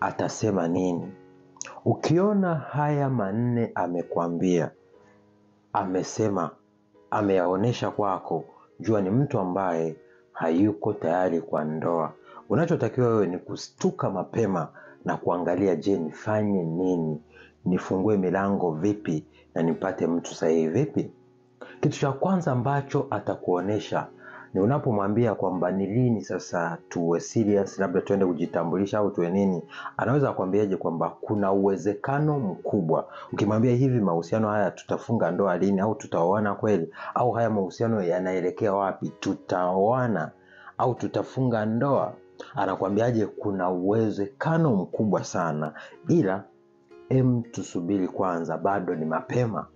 atasema nini? Ukiona haya manne amekwambia, amesema, ameyaonesha kwako, jua ni mtu ambaye hayuko tayari kwa ndoa. Unachotakiwa wewe ni kustuka mapema na kuangalia, je, nifanye nini? Nifungue milango vipi na nipate mtu sahihi vipi? Kitu cha kwanza ambacho atakuonesha ni unapomwambia kwamba ni lini sasa tuwe serious, labda tuende kujitambulisha au tuwe nini, anaweza kuambiaje kwamba kuna uwezekano mkubwa. Ukimwambia hivi, mahusiano haya tutafunga ndoa lini, au tutaoana kweli, au haya mahusiano yanaelekea wapi, tutaoana au tutafunga ndoa, anakuambiaje kuna uwezekano mkubwa sana, ila tusubiri kwanza, bado ni mapema.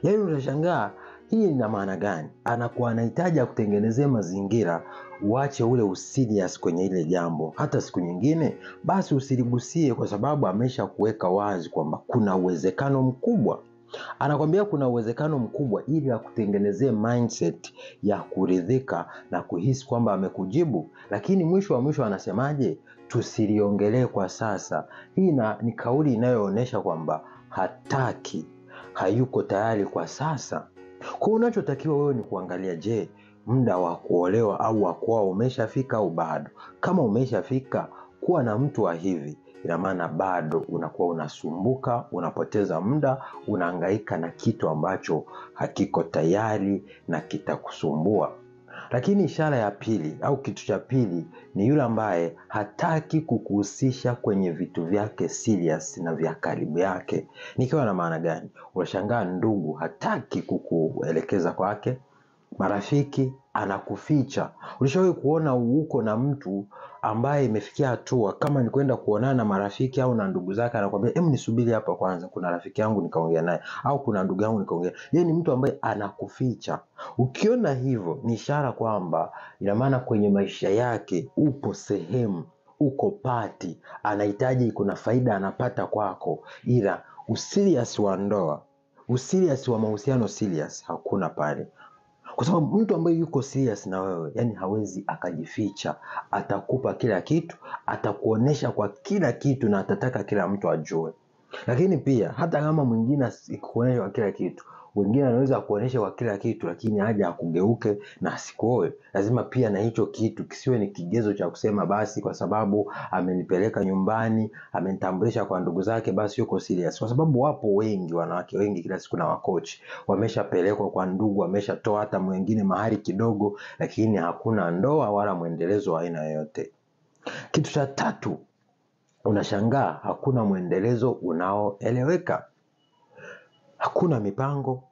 Yaani unashangaa hii ina maana gani? Anakuwa anahitaji kutengenezea mazingira uache ule userious kwenye ile jambo. Hata siku nyingine basi usiligusie, kwa sababu amesha kuweka wazi kwamba kuna uwezekano mkubwa. Anakwambia kuna uwezekano mkubwa ili akutengenezee mindset ya kuridhika na kuhisi kwamba amekujibu. Lakini mwisho wa mwisho anasemaje? Tusiliongelee kwa sasa. Hii ni kauli inayoonesha kwamba hataki, hayuko tayari kwa sasa. Kwa unachotakiwa wewe ni kuangalia, je, muda wa kuolewa au wa kuoa umeshafika au bado? Kama umeshafika, kuwa na mtu wa hivi, ina maana bado unakuwa unasumbuka, unapoteza muda, unahangaika na kitu ambacho hakiko tayari na kitakusumbua. Lakini ishara ya pili au kitu cha pili ni yule ambaye hataki kukuhusisha kwenye vitu vyake serious na vya karibu yake. Nikiwa na maana gani? Unashangaa ndugu hataki kukuelekeza kwake, marafiki anakuficha. Ulishawahi kuona uko na mtu ambaye imefikia hatua kama ni kwenda kuonana na marafiki au na ndugu zake, anakuambia nisubiri hapa kwanza, kuna rafiki yangu nikaongea naye, au kuna ndugu yangu nikaongea. Yeye ni mtu ambaye anakuficha. Ukiona hivyo ni ishara kwamba ina maana kwenye maisha yake upo sehemu, uko pati, anahitaji, kuna faida anapata kwako, ila userious wa ndoa, userious wa mahusiano serious hakuna pale. Kwa sababu mtu ambaye yuko serious na wewe, yani hawezi akajificha, atakupa kila kitu, atakuonesha kwa kila kitu, na atataka kila mtu ajue. Lakini pia hata kama mwingine asikuonesha kwa kila kitu, wengine anaweza kuonesha kwa kila kitu lakini haja akugeuke na asikuoe. Lazima pia na hicho kitu kisiwe ni kigezo cha kusema basi kwa sababu amenipeleka nyumbani, amenitambulisha kwa ndugu zake, basi yuko serious. Kwa sababu wapo wengi, wanawake wengi kila siku na wakochi, wameshapelekwa kwa ndugu, wameshatoa hata mwingine mahari kidogo, lakini hakuna ndoa wala muendelezo wa aina yoyote. Kitu cha tatu, unashangaa hakuna muendelezo unaoeleweka. Hakuna mipango,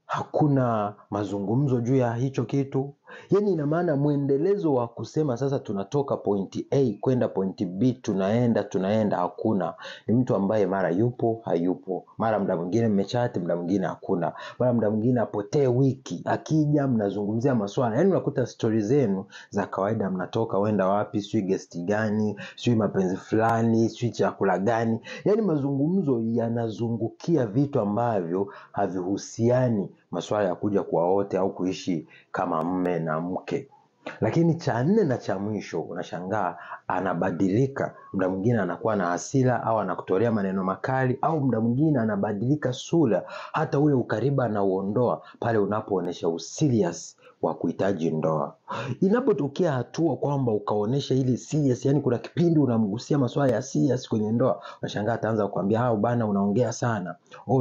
hakuna mazungumzo juu ya hicho kitu. Yani ina maana muendelezo wa kusema sasa tunatoka point A kwenda point B, tunaenda hakuna. Ni mtu ambaye mara yupo hayupo, mara muda mwingine mmechati, muda mwingine hakuna, mara muda mwingine apotee wiki, akija mnazungumzia masuala. Yani unakuta story zenu za kawaida, mnatoka wenda wapi, sijui guest gani, sijui mapenzi fulani, sijui chakula gani. Yani mazungumzo yanazungukia vitu ambavyo havihusiani masuala ya kuja kwa wote au kuishi kama mme na mke. Lakini cha nne na cha mwisho, unashangaa anabadilika. Muda mwingine anakuwa na hasira au anakutolea maneno makali, au muda mwingine anabadilika sura, hata ule ukaribu anauondoa pale unapoonesha userious wa kuhitaji ndoa. Inapotokea hatua kwamba ukaonesha ile serious, yani kuna kipindi unamgusia masuala ya serious kwenye ndoa, unashangaa ataanza kukuambia hao bana unaongea sana,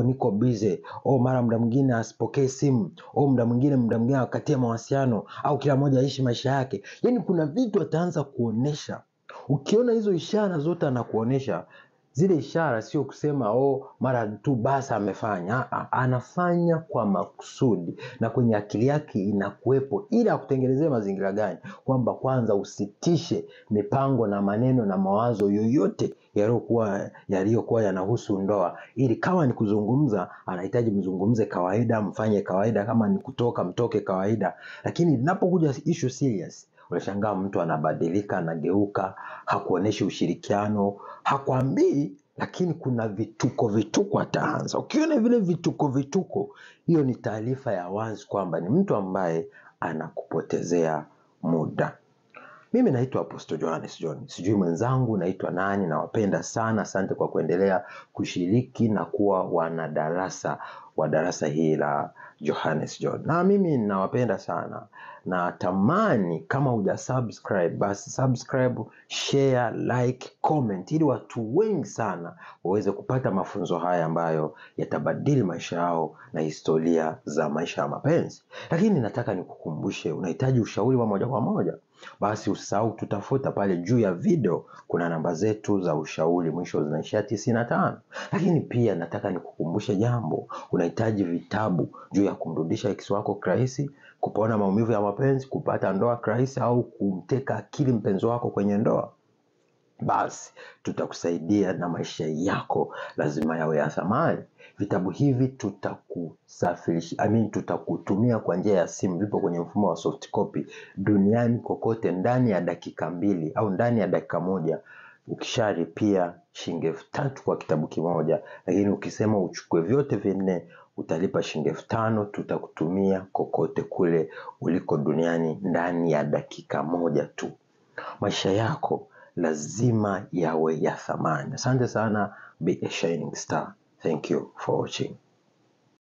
niko busy, mara muda mwingine asipokee simu, muda mwingine akatia mawasiliano, au kila mmoja aishi maisha yake. Yani kuna vitu ataanza kuonesha. Ukiona hizo ishara zote anakuonesha, zile ishara sio kusema mara tu basi amefanya. Anafanya kwa makusudi na kwenye akili yake inakuwepo, ili akutengenezee mazingira gani? Kwamba kwanza usitishe mipango na maneno na mawazo yoyote yaliyokuwa yanahusu ndoa, ili kama ni kuzungumza anahitaji mzungumze kawaida, mfanye kawaida, kama ni kutoka mtoke kawaida. Lakini linapokuja issue serious, unashangaa mtu anabadilika, anageuka, hakuoneshi ushirikiano, hakuambii, lakini kuna vituko ataanza. Ukiona vile vituko, hiyo ni taarifa ya wazi kwamba ni mtu ambaye anakupotezea muda. Mimi naitwa Apostle Johannes John. Sijui mwenzangu naitwa nani, nawapenda sana. Asante kwa kuendelea kushiriki na kuwa wanadarasa wa darasa hili la Johannes John. Na mimi nawapenda sana. Na tamani kama hujasubscribe, basi subscribe, share, like, comment ili watu wengi sana waweze kupata mafunzo haya ambayo yatabadili maisha yao na historia za maisha ya mapenzi. Lakini nataka nikukumbushe, unahitaji ushauri wa moja kwa moja, basi usisahau tutafuta pale juu ya video, kuna namba zetu za ushauri, mwisho zinaishia 95. Lakini pia nataka nikukumbushe jambo, unahitaji vitabu juu ya kumrudisha ex wako kirahisi, kupona maumivu ya mapenzi, kupata ndoa kirahisi, au kumteka akili mpenzi wako kwenye ndoa, basi tutakusaidia na maisha yako lazima yawe ya thamani. Vitabu hivi tutakusafirisha, tutakutumia kwa njia ya simu, vipo kwenye mfumo wa soft copy duniani kokote ndani ya dakika 2 au ndani ya dakika 1. Ukishalipia shilingi 3,000 kwa kitabu kimoja, lakini ukisema uchukue vyote vinne utalipa shilingi 5,000. Tutakutumia kokote kule uliko duniani ndani ya dakika 1 tu. Maisha yako lazima yawe ya thamani. Asante sana. Be a shining star. Thank you for watching.